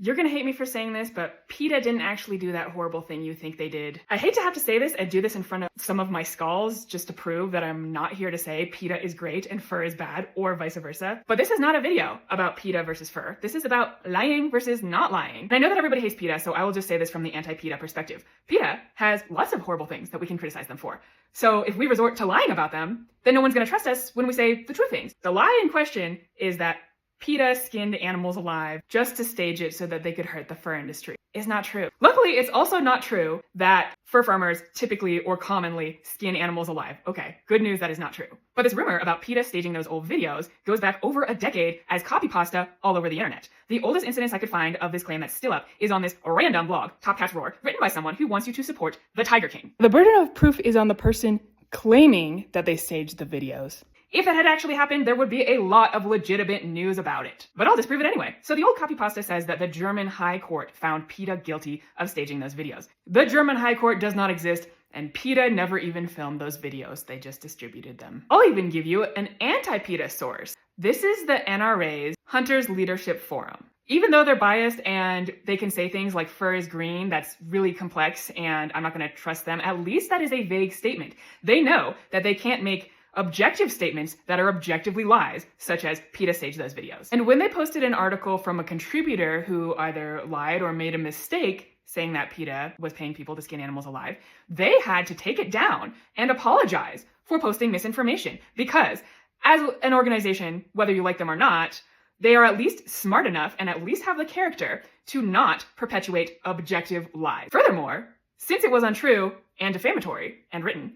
You're gonna hate me for saying this, but PETA didn't actually do that horrible thing you think they did. I hate to have to say this and do this in front of some of my skulls just to prove that I'm not here to say PETA is great and fur is bad, or vice versa. But this is not a video about PETA versus fur. This is about lying versus not lying. And I know that everybody hates PETA, so I will just say this from the anti-PETA perspective. PETA has lots of horrible things that we can criticize them for. So if we resort to lying about them, then no one's gonna trust us when we say the true things. The lie in question is that PETA skinned animals alive just to stage it so that they could hurt the fur industry. It's not true. Luckily, it's also not true that fur farmers typically or commonly skin animals alive. Okay, good news, that is not true. But this rumor about PETA staging those old videos goes back over a decade as copy pasta all over the internet. The oldest incidents I could find of this claim that's still up is on this random blog, Top Cats Roar, written by someone who wants you to support the Tiger King. The burden of proof is on the person claiming that they staged the videos. If that had actually happened, there would be a lot of legitimate news about it. But I'll disprove it anyway. So the old copy pasta says that the German High Court found PETA guilty of staging those videos. The German High Court does not exist, and PETA never even filmed those videos. They just distributed them. I'll even give you an anti-PETA source. This is the NRA's Hunters Leadership Forum. Even though they're biased and they can say things like fur is green, that's really complex and I'm not gonna trust them, at least that is a vague statement. They know that they can't make objective statements that are objectively lies, such as PETA staged those videos. And when they posted an article from a contributor who either lied or made a mistake saying that PETA was paying people to skin animals alive, they had to take it down and apologize for posting misinformation. Because as an organization, whether you like them or not, they are at least smart enough and at least have the character to not perpetuate objective lies. Furthermore, since it was untrue and defamatory and written,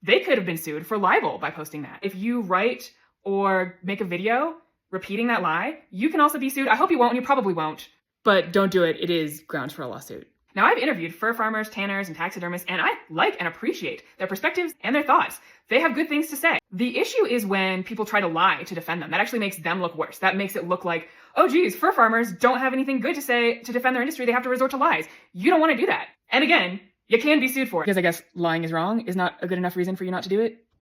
they could have been sued for libel by posting that. If you write or make a video repeating that lie, you can also be sued. I hope you won't, and you probably won't, but don't do it. It is grounds for a lawsuit. Now, I've interviewed fur farmers, tanners, and taxidermists, and I like and appreciate their perspectives and their thoughts. They have good things to say. The issue is when people try to lie to defend them. That actually makes them look worse. That makes it look like, oh geez, fur farmers don't have anything good to say to defend their industry. They have to resort to lies. You don't want to do that. And again, you can be sued for it. Because I guess lying is wrong is not a good enough reason for you not to do it.